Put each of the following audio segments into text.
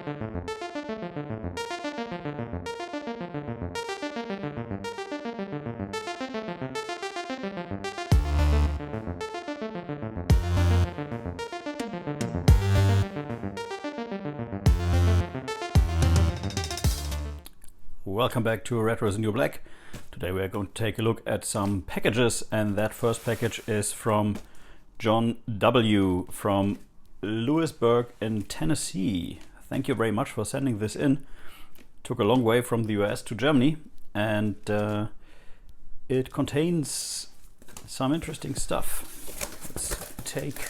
Welcome back to Retro is the New Black. Today we are going to take a look at some packages, and that first package is from John W. from Lewisburg in Tennessee. Thank you very much for sending this in. Took a long way from the US to Germany, and it contains some interesting stuff. Let's take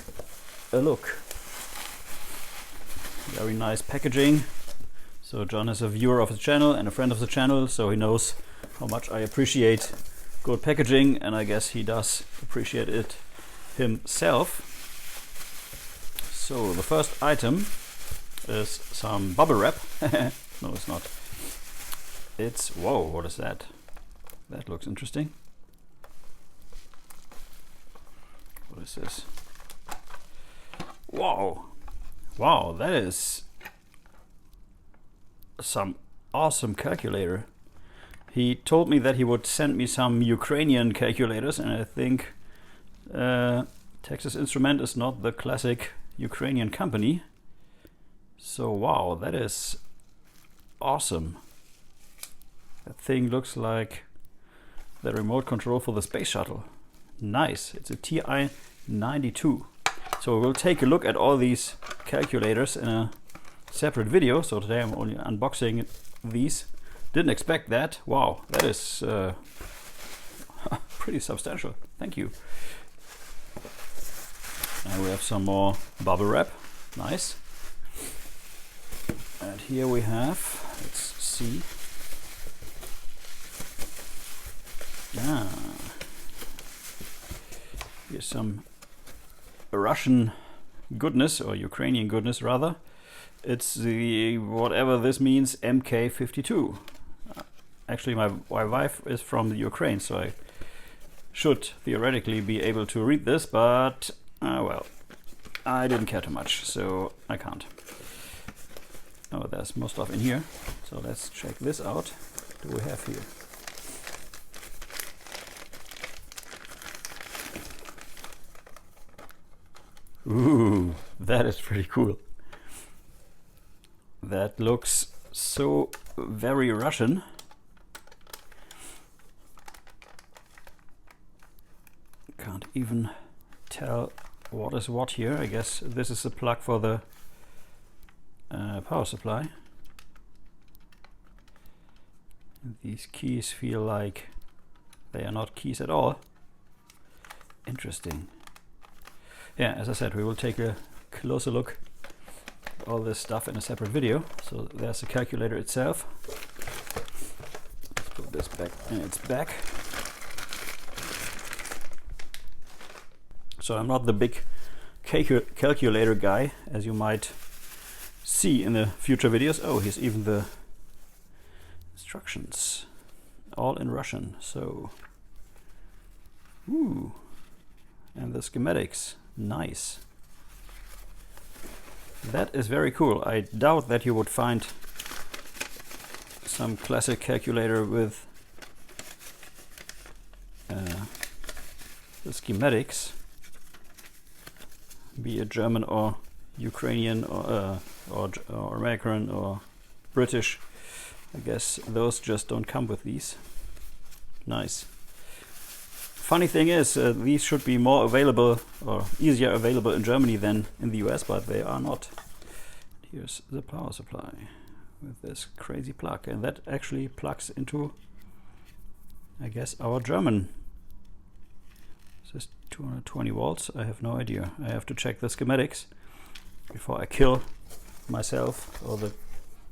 a look. Very nice packaging. So John is a viewer of the channel and a friend of the channel, so he knows how much I appreciate good packaging, and I guess he does appreciate it himself. So the first item is some bubble wrap. No, it's not. It's, whoa, what is that? That looks interesting. What is this? Whoa! Wow, that is some awesome calculator. He told me that he would send me some Ukrainian calculators, and I think Texas Instrument is not the classic Ukrainian company. So wow, that is awesome. That thing looks like the remote control for the space shuttle. Nice. It's a TI-92. So we'll take a look at all these calculators in a separate video. So today I'm only unboxing these. Didn't expect that. Wow, that is pretty substantial. Thank you. And we have some more bubble wrap. Nice. And here we have, let's see. Yeah. Here's some Russian goodness, or Ukrainian goodness rather. It's the, whatever this means, MK52. Actually, my wife is from the Ukraine, so I should theoretically be able to read this, but well, I didn't care too much, so I can't. Oh, there's more stuff in here, so let's check this out. What do we have here? Ooh, that is pretty cool. That looks so very Russian. Can't even tell what is what here. I guess this is a plug for the power supply. These keys feel like they are not keys at all. Interesting. Yeah, as I said, we will take a closer look at all this stuff in a separate video. So there's the calculator itself. Let's put this back in its back. So I'm not the big calculator guy, as you might see in the future videos. Oh, here's even the instructions, all in Russian. So, ooh, and the schematics, nice. That is very cool. I doubt that you would find some classic calculator with the schematics, be it German or Ukrainian or American or British. I guess those just don't come with these. Nice. Funny thing is, these should be more available or easier available in Germany than in the US, but they are not. Here's the power supply with this crazy plug, and that actually plugs into, I guess, our German. Is this 220 volts? I have no idea. I have to check the schematics before I kill myself or the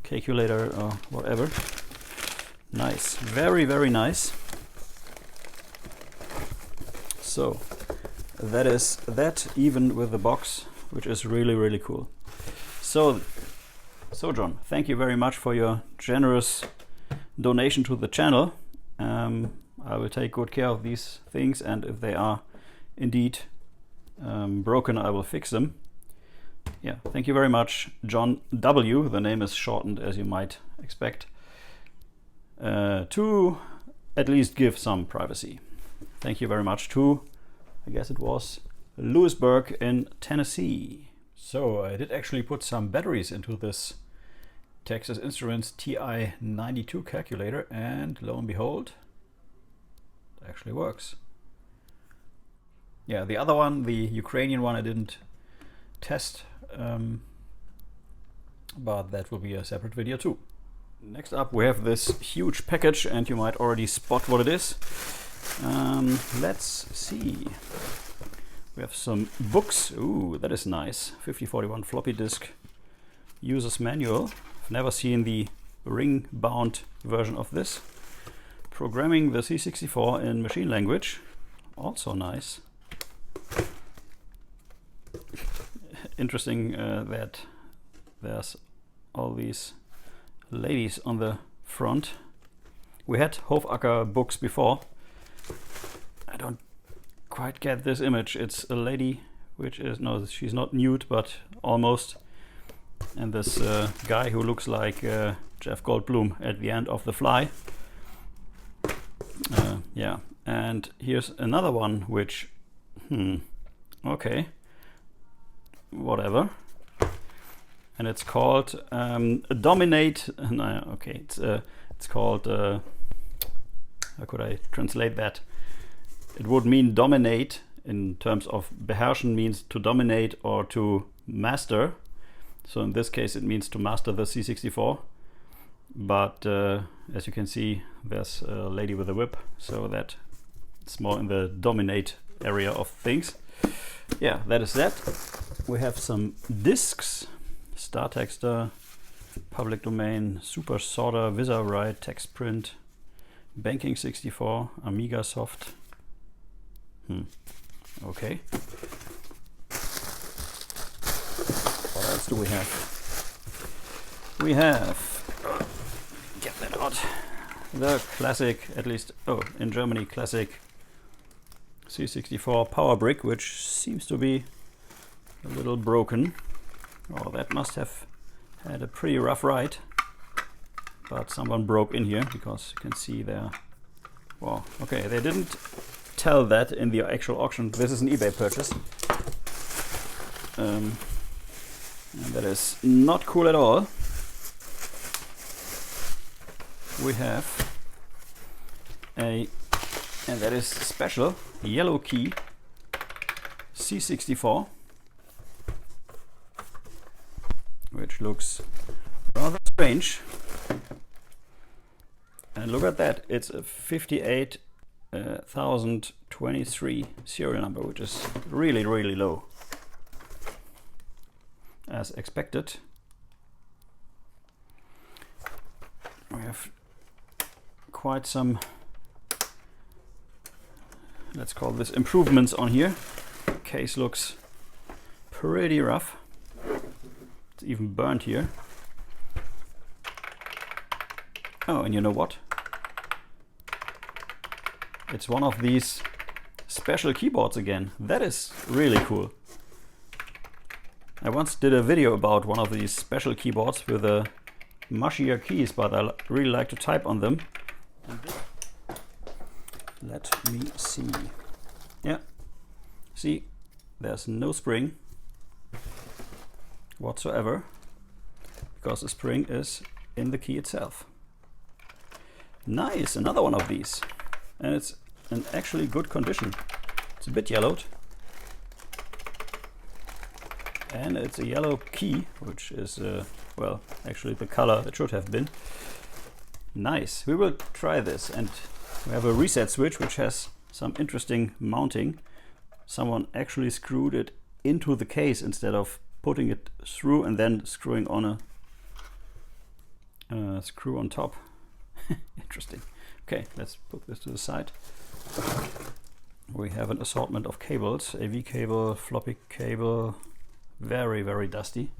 calculator or whatever. Nice, very, very nice. So that is that, even with the box, which is really, really cool. So John, thank you very much for your generous donation to the channel. I will take good care of these things, and if they are indeed broken, I will fix them. yeah, thank you very much, John W. The name is shortened, as you might expect, to at least give some privacy. Thank you very much to, I guess it was Lewisburg in Tennessee. So I did actually put some batteries into this Texas Instruments TI-92 calculator, and lo and behold, it actually works. Yeah, the other one, the Ukrainian one, I didn't test, but that will be a separate video too. Next up we have this huge package, and you might already spot what it is. Let's see. We have some books. Ooh, that is nice. 5041 floppy disk user's manual. I've never seen the ring-bound version of this. Programming the C64 in machine language. Also nice. Interesting that there's all these ladies on the front. We had Hofacker books before. I don't quite get this image. It's a lady which is, no, she's not nude, but almost. And this guy who looks like Jeff Goldblum at the end of The Fly. Yeah, and here's another one which, okay, whatever. And it's called Dominate. No, okay, it's called. How could I translate that? It would mean dominate in terms of beherrschen, means to dominate or to master. So in this case, it means to master the C64. But as you can see, there's a lady with a whip, so that it's more in the dominate area of things. Yeah, that is that. We have some discs. Star Texter, Public Domain, Super Sorter, VisiWrite, Text Print, Banking 64, Amiga Soft. Okay. What else do we have? We have, get that out, the classic, at least, in Germany, classic C64 power brick, which seems to be a little broken. Oh, that must have had a pretty rough ride, but someone broke in here because you can see there. Well, okay, they didn't tell that in the actual auction. This is an eBay purchase, and that is not cool at all. We have and that is special, yellow key C64. Which looks rather strange. And look at that, it's a 58,023 serial number, which is really, really low. As expected. We have quite some, let's call this improvements on here. Case looks pretty rough. Even burnt here. Oh, and you know what? It's one of these special keyboards again. That is really cool. I once did a video about one of these special keyboards with mushier keys, but I really like to type on them. Let me see. Yeah. See, there's no spring whatsoever, because the spring is in the key itself. Nice, another one of these, and it's in actually good condition. It's a bit yellowed, and it's a yellow key, which is well, actually the color it should have been. Nice. We will try this, and we have a reset switch which has some interesting mounting. Someone actually screwed it into the case instead of putting it through and then screwing on a screw on top. Interesting. Okay, let's put this to the side. We have an assortment of cables, AV cable, floppy cable, very, very dusty.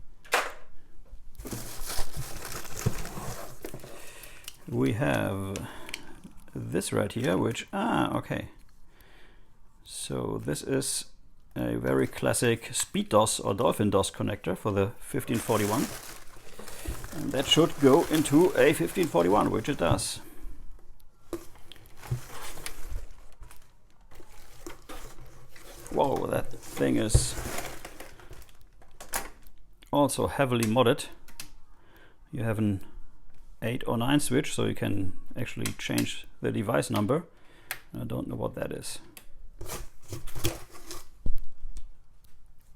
We have this right here, which, okay. So this is a very classic speed DOS or Dolphin DOS connector for the 1541. And that should go into a 1541, which it does. Whoa, that thing is also heavily modded. You have an 8 or 9 switch, so you can actually change the device number. I don't know what that is.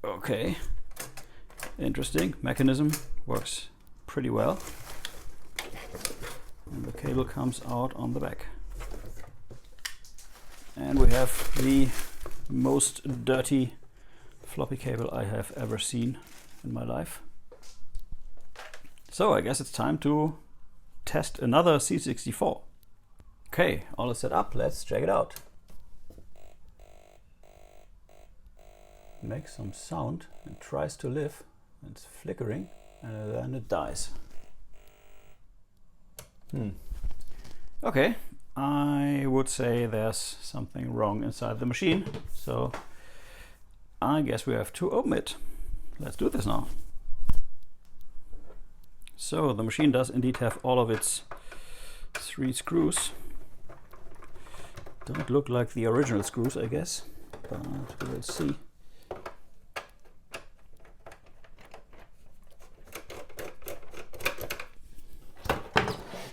Okay, interesting. Mechanism works pretty well. And the cable comes out on the back. And we have the most dirty floppy cable I have ever seen in my life. So I guess it's time to test another C64. Okay, all is set up, let's check it out. Makes some sound, it tries to live, it's flickering, and then it dies. Okay, I would say there's something wrong inside the machine, so I guess we have to open it. Let's do this now. So the machine does indeed have all of its 3 screws. Don't look like the original screws, I guess, but we'll see.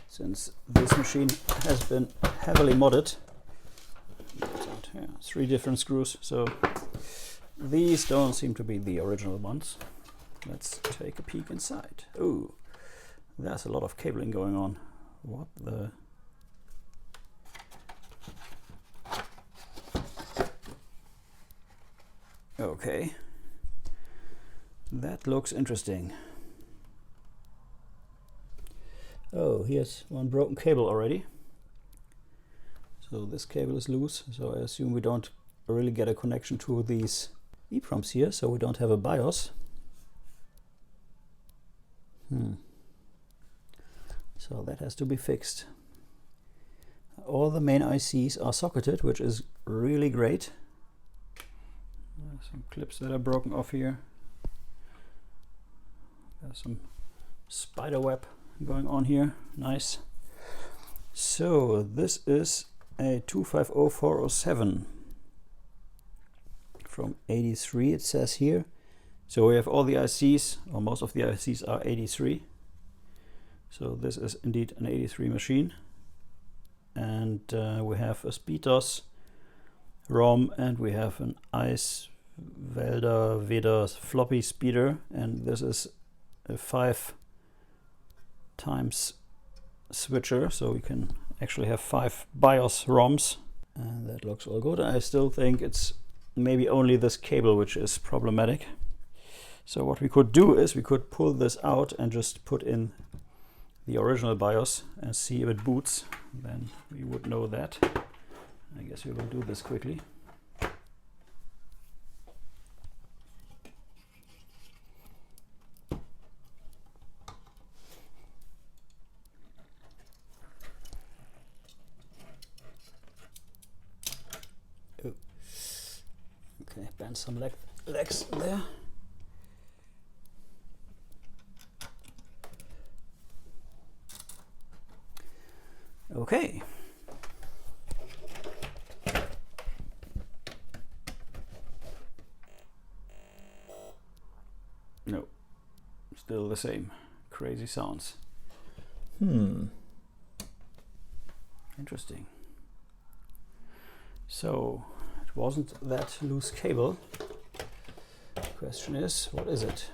Since this machine has been heavily modded, 3 different screws, so these don't seem to be the original ones. Let's take a peek inside. Oh, there's a lot of cabling going on. What the? Okay, that looks interesting. Oh, here's one broken cable already. So this cable is loose, so I assume we don't really get a connection to these EEPROMs here, so we don't have a BIOS. So that has to be fixed. All the main ICs are socketed, which is really great. Some clips that are broken off here. There's some spider web going on here. Nice. So this is a 250407 from 83, it says here. So we have all the ICs, or most of the ICs are 83. So this is indeed an 83 machine. And we have a SpeedDOS ROM, and we have an Veda floppy speeder, and this is a 5 times switcher, so we can actually have 5 BIOS ROMs, and that looks all good. I still think it's maybe only this cable which is problematic. So what we could do is we could pull this out and just put in the original BIOS and see if it boots. Then we would know that. I guess we will do this quickly. Okay, bend some legs there. Okay. No, still the same crazy sounds. Interesting. So it wasn't that loose cable. The question is, what is it?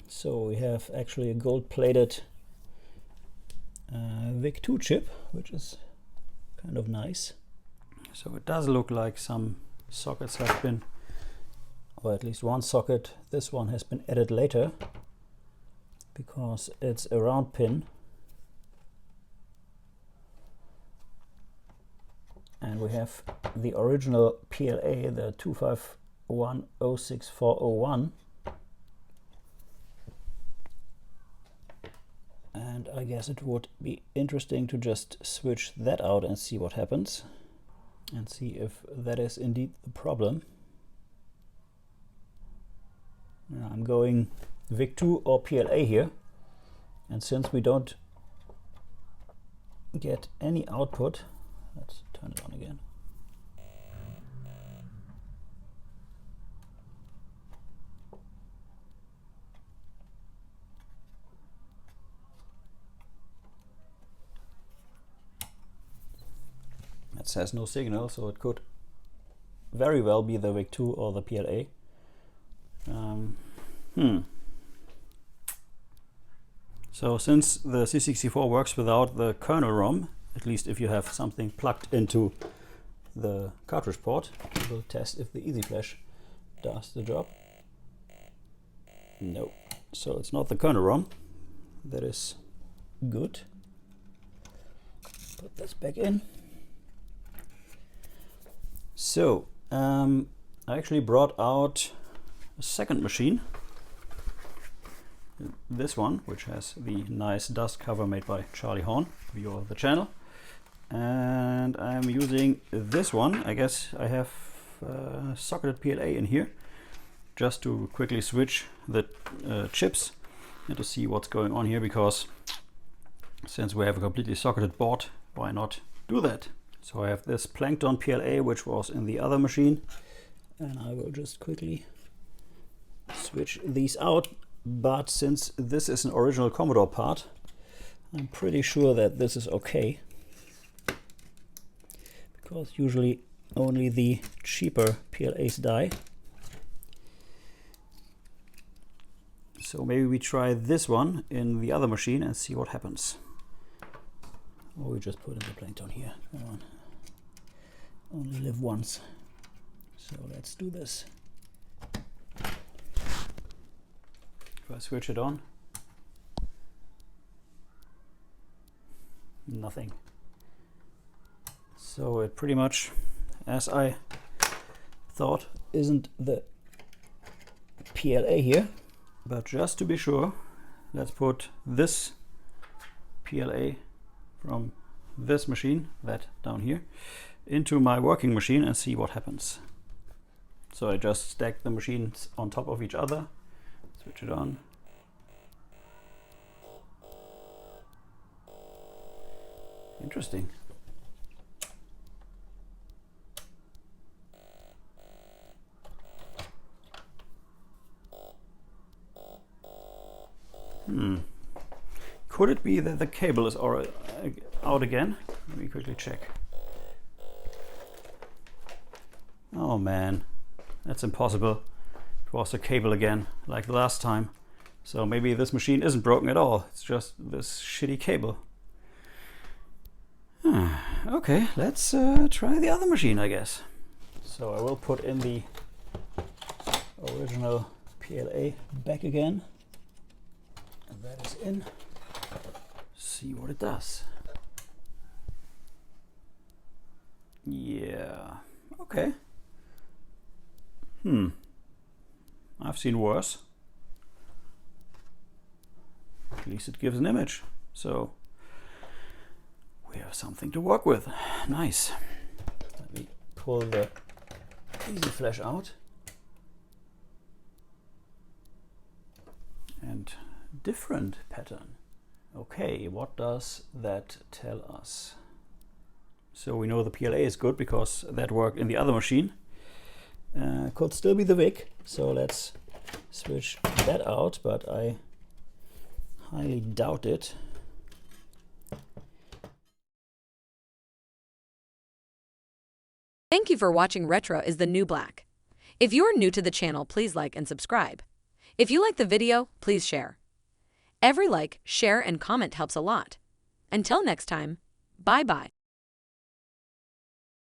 So we have actually a gold-plated VIC-2 chip, which is kind of nice. So it does look like some sockets have been, or at least one socket, this one has been added later, because it's a round pin. And we have the original PLA, the 251064001. And I guess it would be interesting to just switch that out and see what happens. and see if that is indeed the problem. Now I'm going VIC2 or PLA here, and since we don't get any output, let's turn it on again. It says no signal, so it could very well be the VIC2 or the PLA. So since the C64 works without the kernel ROM, at least if you have something plugged into the cartridge port, we'll test if the EasyFlash does the job. No, so it's not the kernel ROM. That is good. Put this back in. So I actually brought out a second machine, this one, which has the nice dust cover made by Charlie Horn, viewer of the channel, and I'm using this one. I guess I have socketed PLA in here just to quickly switch the chips and to see what's going on here, because since we have a completely socketed board, why not do that? So I have this Plankton PLA, which was in the other machine, and I will just quickly switch these out. But since this is an original Commodore part, I'm pretty sure that this is okay, because usually only the cheaper PLAs die. So maybe we try this one in the other machine and see what happens. Or we just put in the Plankton here. Come on. Only live once. So let's do this. If I switch it on, nothing. So it pretty much, as I thought, isn't the PLA here. But just to be sure, let's put this PLA from this machine, that down here, into my working machine and see what happens. So I just stack the machines on top of each other, switch it on. Interesting. Could it be that the cable is out again? Let me quickly check. Oh man, that's impossible. It was the cable again, like the last time. So maybe this machine isn't broken at all. It's just this shitty cable. Okay, let's try the other machine, I guess. So I will put in the original PLA back again. And that is in. See what it does. Yeah, okay. I've seen worse. At least it gives an image. So we have something to work with. Nice. Let me pull the EasyFlash out. And different pattern. Okay, what does that tell us? So we know the PLA is good because that worked in the other machine. Could still be the VIC, so let's switch that out, but I highly doubt it. Thank you for watching Retro is the New Black. If you are new to the channel, please like and subscribe. If you like the video, please share. Every like, share, and comment helps a lot. Until next time, bye-bye.